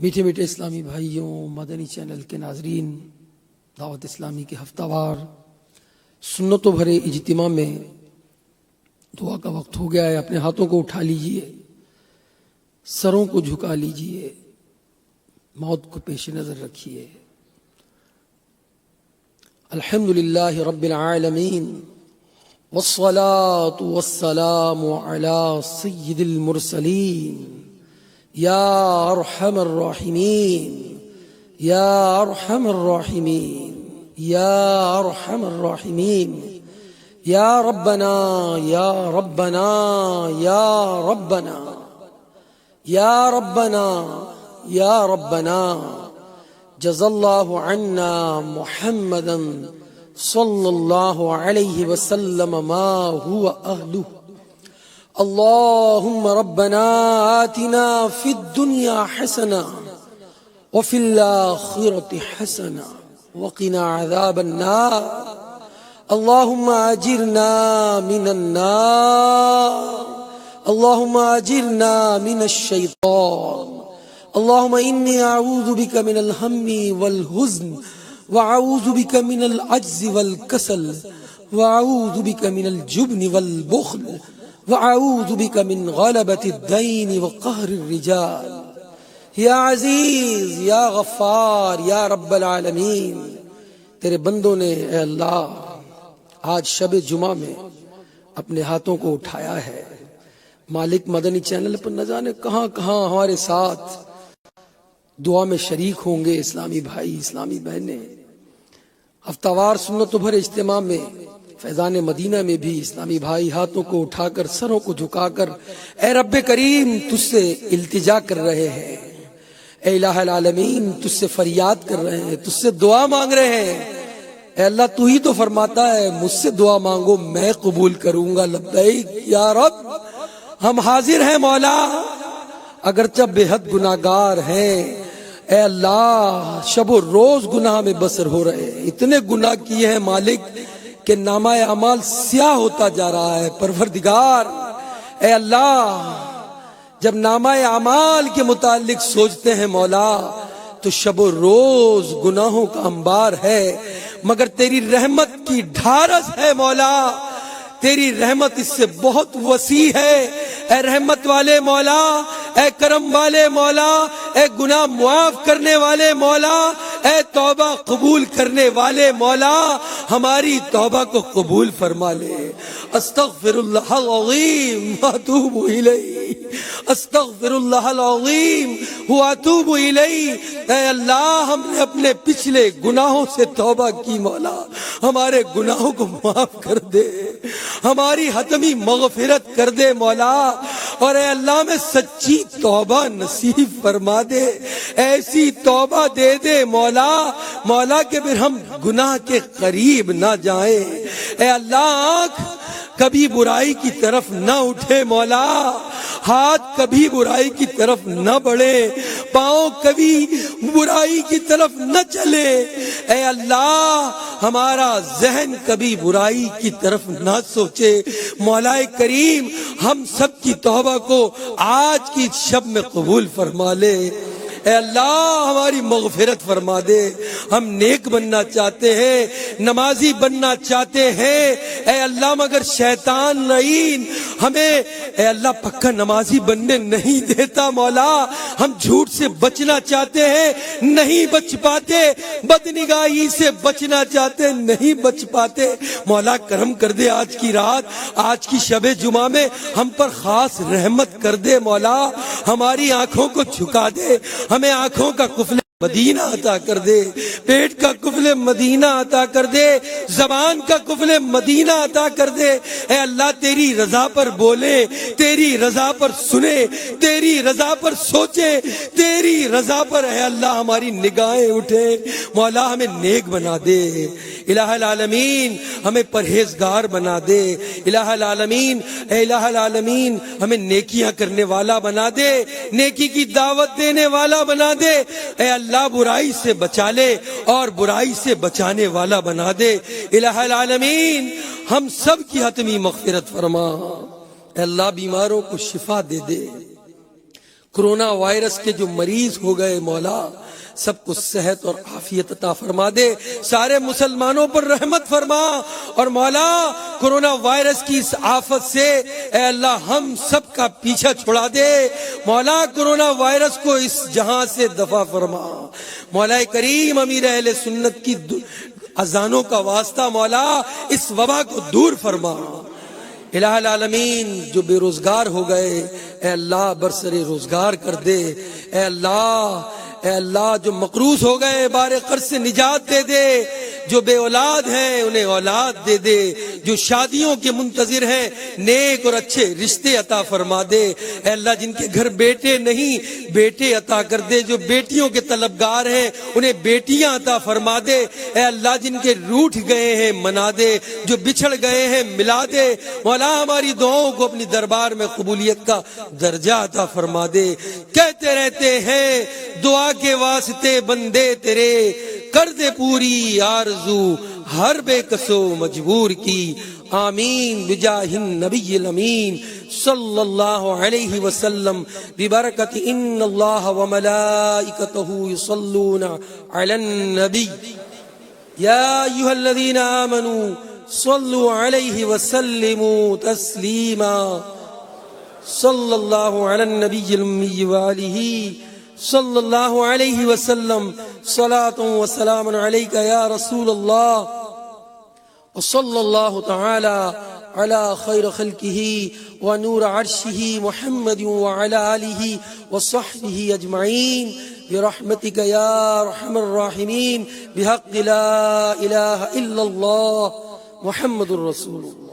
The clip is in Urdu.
میٹھے میٹھے اسلامی بھائیوں، مدنی چینل کے ناظرین، دعوت اسلامی کے ہفتہ وار سنتوں بھرے اجتماع میں دعا کا وقت ہو گیا ہے۔ اپنے ہاتھوں کو اٹھا لیجئے، سروں کو جھکا لیجئے، موت کو پیش نظر رکھیے۔ الحمدللہ رب العالمین والصلاة والسلام علی سید المرسلین یا ارحم الراحمین یا ارحم الراحمین یا ارحم الراحمین یا ربنا یا ربنا یا ربنا یا ربنا یا ربنا جزا اللہ عنا محمدا صلی اللہ علیہ وسلم ما هو اہلہ۔ اللهم ربنا آتنا في الدنيا حسنة وفي الآخرة حسنة وقنا عذاب النار۔ اللهم أجرنا من النار، اللهم أجرنا من الشيطان، اللهم إني أعوذ بك من الهم والحزن، وأعوذ بك من العجز والكسل، وأعوذ بك من الجبن والبخل، وأعوذ بك من غلبة الدين وقهر الرجال۔ یا عزیز، یا غفار، یا رب العالمین، تیرے بندوں نے اے اللہ آج شب جمعہ میں اپنے ہاتھوں کو اٹھایا ہے۔ مالک مدنی چینل پر نہ جانے کہاں کہاں ہمارے ساتھ دعا میں شریک ہوں گے اسلامی بھائی، اسلامی بہنیں۔ ہفتہ وار سنتوں بھرے اجتماع میں فیضان مدینہ میں بھی اسلامی بھائی ہاتھوں کو اٹھا کر، سروں کو جھکا کر اے رب کریم تجھ سے التجا کر رہے ہیں، اے الہ العالمین تجھ سے فریاد کر رہے ہیں، تجھ سے دعا مانگ رہے ہیں۔ اے اللہ تو ہی تو فرماتا ہے مجھ سے دعا مانگو میں قبول کروں گا۔ لبیک یا رب، ہم حاضر ہیں مولا، اگرچہ بے حد گناہگار ہیں۔ اے اللہ شب و روز گناہ میں بسر ہو رہے ہیں، اتنے گناہ کیے ہیں مالک کہ نامہ اعمال سیاہ ہوتا جا رہا ہے۔ پروردگار اے اللہ جب نامہ اعمال کے متعلق سوچتے ہیں مولا تو شب و روز گناہوں کا انبار ہے، مگر تیری رحمت کی ڈھارس ہے مولا، تیری رحمت اس سے بہت وسیع ہے۔ اے رحمت والے مولا، اے کرم والے مولا، اے گناہ معاف کرنے والے مولا، اے توبہ قبول کرنے والے مولا، ہماری توبہ کو قبول فرما لے۔ استغفر اللہ العظیم واتوب الیہ، استغفر اللہ العظیم واتوب الیہ۔ اے اللہ ہم نے اپنے پچھلے گناہوں سے توبہ کی مولا، ہمارے گناہوں کو معاف کر دے، ہماری حتمی مغفرت کر دے مولا، اور اے اللہ میں سچی توبہ نصیب فرما دے، ایسی توبہ دے دے مولا، مولا کہ پھر ہم گناہ کے قریب نہ جائیں۔ اے اللہ آنکھ کبھی برائی کی طرف نہ اٹھے مولا، ہاتھ کبھی برائی کی طرف نہ بڑھے، پاؤں کبھی برائی کی طرف نہ چلے۔ اے اللہ ہمارا ذہن کبھی برائی کی طرف نہ سوچے۔ مولا کریم ہم سب کی توبہ کو آج کی شب میں قبول فرما لے۔ اے اللہ ہماری مغفرت فرما دے۔ ہم نیک بننا چاہتے ہیں، نمازی بننا چاہتے ہیں، اے اللہ مگر شیطان لعین ہمیں اے اللہ پکا نمازی بننے نہیں دیتا مولا۔ ہم جھوٹ سے بچنا چاہتے ہیں، نہیں بچ پاتے، بدنگاہی سے بچنا چاہتے ہیں، نہیں بچ پاتے۔ مولا کرم کر دے آج کی رات، آج کی شب جمعہ میں ہم پر خاص رحمت کر دے مولا، ہماری آنکھوں کو جھکا دے، ہمیں آنکھوں کا قفل مدینہ عطا کر دے، پیٹ کا قفل مدینہ عطا کر دے، زبان کا قفل مدینہ عطا کر دے۔ اے اللہ تیری رضا پر بولے، تیری رضا پر سنے، تیری رضا پر سوچے، تیری رضا پر اے اللہ ہماری نگاہیں اٹھے۔ مولا ہمیں نیک بنا دے، الہ العالمین ہمیں پرہیزگار بنا دے، الہ العالمین اے الہ العالمین ہمیں نیکیاں کرنے والا بنا دے، نیکی کی دعوت دینے والا بنا دے۔ اے اللہ برائی سے بچا لے اور برائی سے بچانے والا بنا دے۔ الہ العالمین ہم سب کی حتمی مغفرت فرما۔ اے اللہ بیماروں کو شفا دے دے، کرونا وائرس کے جو مریض ہو گئے مولا سب کو صحت اور عافیت عطا فرما دے، سارے مسلمانوں پر رحمت فرما، اور مولا کرونا وائرس کی اس آفت سے اے اللہ ہم سب کا پیچھا چھڑا دے، مولا کرونا وائرس کو اس جہاں سے دفع فرما، مولا کریم امیر اہل سنت کی اذانوں کا واسطہ مولا اس وبا کو دور فرما۔ الہ العالمین جو بے روزگار ہو گئے اے اللہ برسر روزگار کر دے، اے اللہ جو مقروض ہو گئے بار قرض سے نجات دے دے، جو بے اولاد ہیں انہیں اولاد دے دے، جو شادیوں کے منتظر ہیں نیک اور اچھے رشتے عطا فرما دے، اے اللہ جن کے گھر بیٹے نہیں بیٹے عطا کر دے، جو بیٹیوں کے طلبگار ہیں انہیں بیٹیاں عطا فرما دے، اے اللہ جن کے روٹھ گئے ہیں منا دے، جو بچھڑ گئے ہیں ملا دے، مولا ہماری دعاؤں کو اپنی دربار میں قبولیت کا درجہ عطا فرما دے۔ کہتے رہتے ہیں دعا کے واسطے بندے تیرے، کر دے پوری آرزو ہر بے کسو مجبور کی، آمین بجاہ النبی الامین صلی اللہ علیہ وسلم، ببرکت ان اللہ وملائکتہ یصلون علی النبی یا ایھا الذین آمنوا صلوا علیہ وسلموا تسلیما، صلی اللہ علی النبی الامی وآلہ صلی اللہ علیہ وسلم، صلاۃ و سلام علیک یا رسول اللہ، وصلی اللہ تعالی علی خیر خلقہ ونور عرشہ محمد وعلی آلہ وصحبہ اجمعین برحمتک یا ارحم الراحمین، بحق لا الہ الا اللہ محمد الرسول اللہ۔